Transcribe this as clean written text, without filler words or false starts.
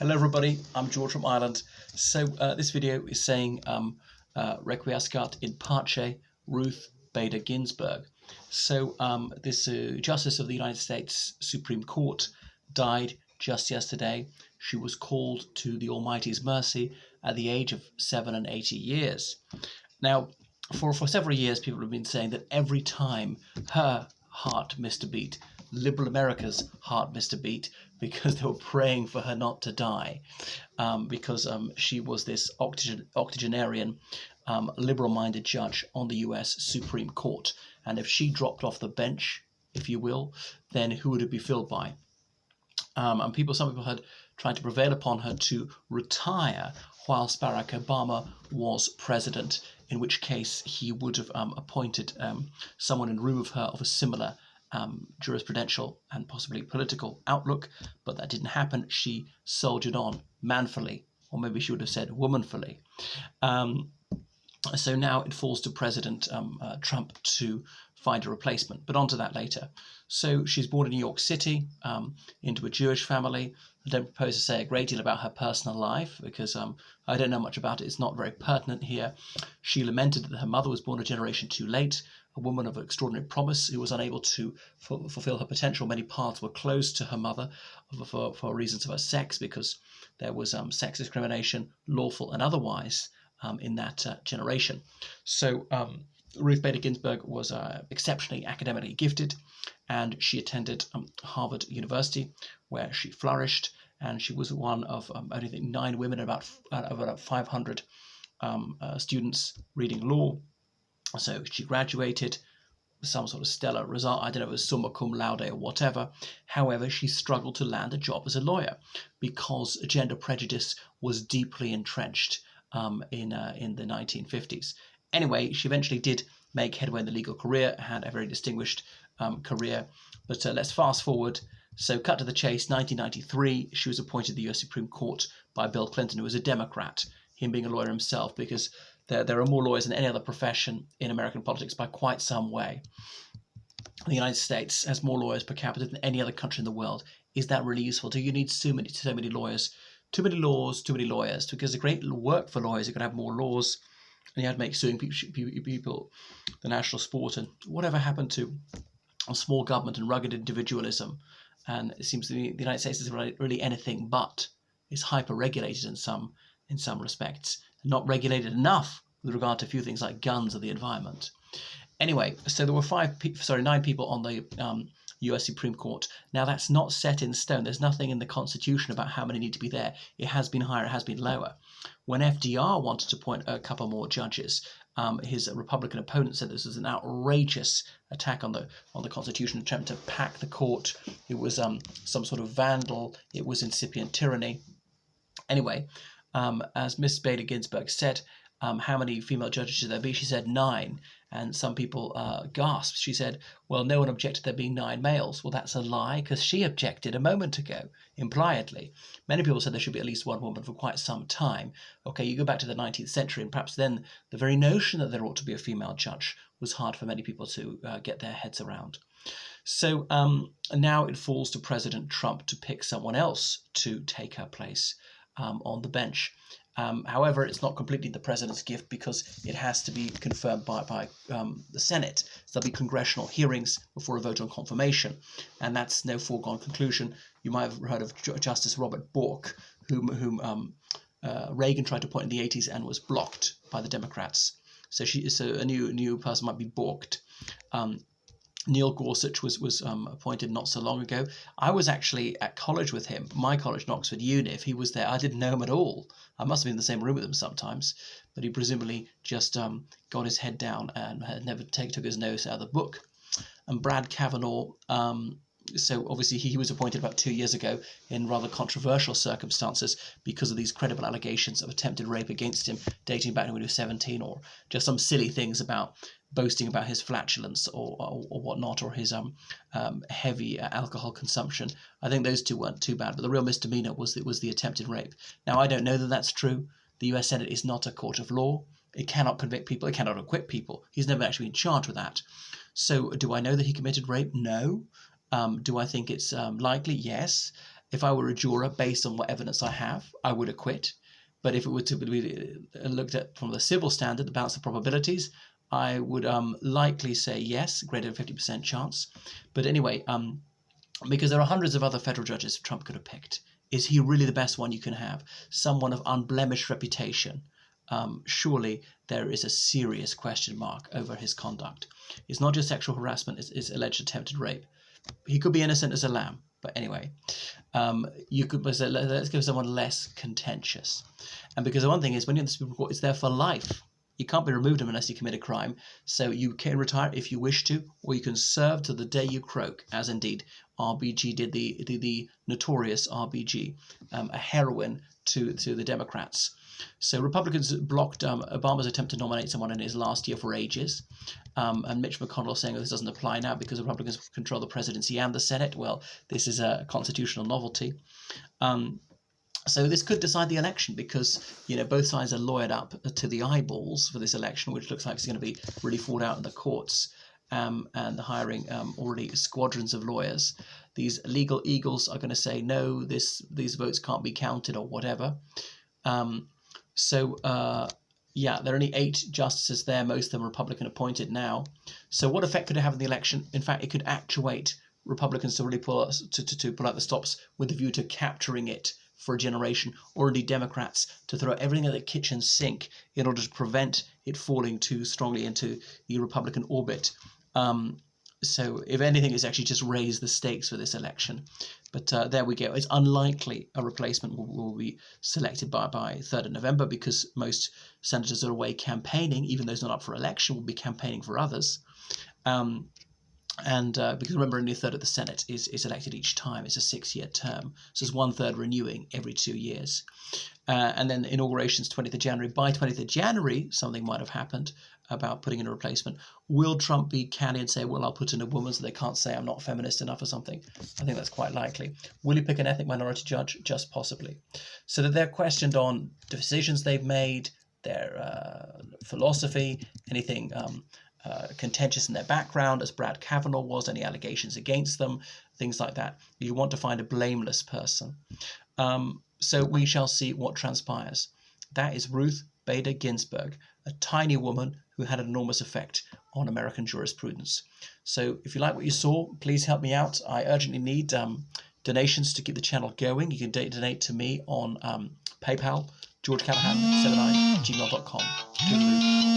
Hello everybody, I'm George from Ireland. So this video is saying Requiescat in Pace, Ruth Bader Ginsburg. So this Justice of the United States Supreme Court died just yesterday. She was called to the Almighty's mercy at the age of 87 years. Now, for several years, people have been saying that every time her heart missed a beat, liberal America's heart missed a beat, because they were praying for her not to die, because she was this octogenarian, liberal-minded judge on the US Supreme Court. And if she dropped off the bench, if you will, then who would it be filled by? And some people had tried to prevail upon her to retire whilst Barack Obama was president, in which case he would have appointed someone in lieu of her of a similar jurisprudential and possibly political outlook, but that didn't happen. She soldiered on manfully, or maybe she would have said womanfully. So now it falls to President Trump to find a replacement, but onto that later. So she's born in New York City into a Jewish family. I don't propose to say a great deal about her personal life because I don't know much about it. It's not very pertinent here. She lamented that her mother was born a generation too late, a woman of extraordinary promise who was unable to fulfill her potential. Many paths were closed to her mother for reasons of her sex, because there was sex discrimination, lawful and otherwise, in that generation. So Ruth Bader Ginsburg was exceptionally academically gifted, and she attended Harvard University, where she flourished, and she was one of only 9 women out of about 500 students reading law. So she graduated with some sort of stellar result. I don't know if it was summa cum laude or whatever. However, she struggled to land a job as a lawyer because gender prejudice was deeply entrenched in the 1950s. Anyway, she eventually did make headway in the legal career, had a very distinguished career. But let's fast forward. So cut to the chase, 1993, she was appointed to the US Supreme Court by Bill Clinton, who was a Democrat, him being a lawyer himself, because there are more lawyers than any other profession in American politics by quite some way. The United States has more lawyers per capita than any other country in the world. Is that really useful? Do you need so many lawyers? Too many laws, too many lawyers. Because the great work for lawyers, you're going to have more laws, and you had to make suing people the national sport. And whatever happened to small government and rugged individualism? And it seems to me the United States is really anything but. It's hyper-regulated in some respects, and not regulated enough with regard to a few things like guns or the environment. Anyway, so there were 9 people on the US Supreme Court. Now that's not set in stone. There's nothing in the Constitution about how many need to be there. It has been higher, it has been lower. When FDR wanted to appoint a couple more judges, his Republican opponent said this was an outrageous attack on the Constitution, an attempt to pack the court. It was some sort of vandal. It was incipient tyranny. Anyway, as Miss Bader Ginsburg said, how many female judges should there be? She said 9, and some people gasped. She said, well, no one objected there being 9 males. Well, that's a lie, because she objected a moment ago, impliedly. Many people said there should be at least 1 woman for quite some time. Okay, you go back to the 19th century, and perhaps then the very notion that there ought to be a female judge was hard for many people to get their heads around. So now it falls to President Trump to pick someone else to take her place on the bench. However, it's not completely the president's gift, because it has to be confirmed by the Senate. So there'll be congressional hearings before a vote on confirmation, and that's no foregone conclusion. You might have heard of Justice Robert Bork, whom Reagan tried to appoint in the 80s and was blocked by the Democrats. So a new person might be balked. Neil Gorsuch was appointed not so long ago. I was actually at college with him, my college in Oxford Uni. If he was there, I didn't know him at all. I must have been in the same room with him sometimes, but he presumably just got his head down and had never took his nose out of the book. And Brad Kavanaugh, so obviously he was appointed about 2 years ago in rather controversial circumstances because of these credible allegations of attempted rape against him dating back to when he was 17, or just some silly things about boasting about his flatulence or whatnot, or his heavy alcohol consumption. I think those 2 weren't too bad, but the real misdemeanor was the attempted rape. Now, I don't know that that's true. The US Senate is not a court of law. It cannot convict people. It cannot acquit people. He's never actually been charged with that. So do I know that he committed rape? No. Do I think it's likely? Yes. if I were a juror, based on what evidence I have, I would acquit. But if it were to be looked at from the civil standard, the balance of probabilities, I would likely say yes, greater than 50% chance. But anyway, because there are hundreds of other federal judges Trump could have picked. Is he really the best one you can have? Someone of unblemished reputation. Surely there is a serious question mark over his conduct. It's not just sexual harassment, it's alleged attempted rape. He could be innocent as a lamb. But anyway, you could say, let's go someone less contentious. And because the one thing is, when you're in the Supreme Court, it's there for life. You can't be removed unless you commit a crime. So you can retire if you wish to, or you can serve to the day you croak, as indeed RBG did, the notorious RBG, a heroine to the Democrats. So Republicans blocked Obama's attempt to nominate someone in his last year for ages. And Mitch McConnell saying this doesn't apply now because Republicans control the presidency and the Senate. Well, this is a constitutional novelty. So this could decide the election because, both sides are lawyered up to the eyeballs for this election, which looks like it's going to be really fought out in the courts, and the hiring already squadrons of lawyers. These legal eagles are going to say, no, these votes can't be counted or whatever. There are only 8 justices there, most of them Republican appointed now. So what effect could it have in the election? In fact, it could actuate Republicans to really pull out the stops with a view to capturing it for a generation, or indeed Democrats to throw everything at the kitchen sink in order to prevent it falling too strongly into the Republican orbit. So if anything, it's actually just raised the stakes for this election. But there we go. It's unlikely a replacement will be selected by 3rd of November because most senators are away campaigning, even those not up for election will be campaigning for others. Because remember, only a third of the Senate is elected each time. It's a 6-year term. So it's 1/3 renewing every 2 years. And then inauguration's 20th of January. By 20th of January, something might have happened about putting in a replacement. Will Trump be canny and say, well, I'll put in a woman so they can't say I'm not feminist enough or something? I think that's quite likely. Will he pick an ethnic minority judge? Just possibly. So that they're questioned on decisions they've made, their philosophy, anything contentious in their background, as Brad Kavanaugh was, any allegations against them, things like that. You want to find a blameless person. So we shall see what transpires. That is Ruth Bader Ginsburg, a tiny woman who had an enormous effect on American jurisprudence. So if you like what you saw, please help me out. I urgently need donations to keep the channel going. You can donate to me on PayPal, georgecallahan79@gmail.com.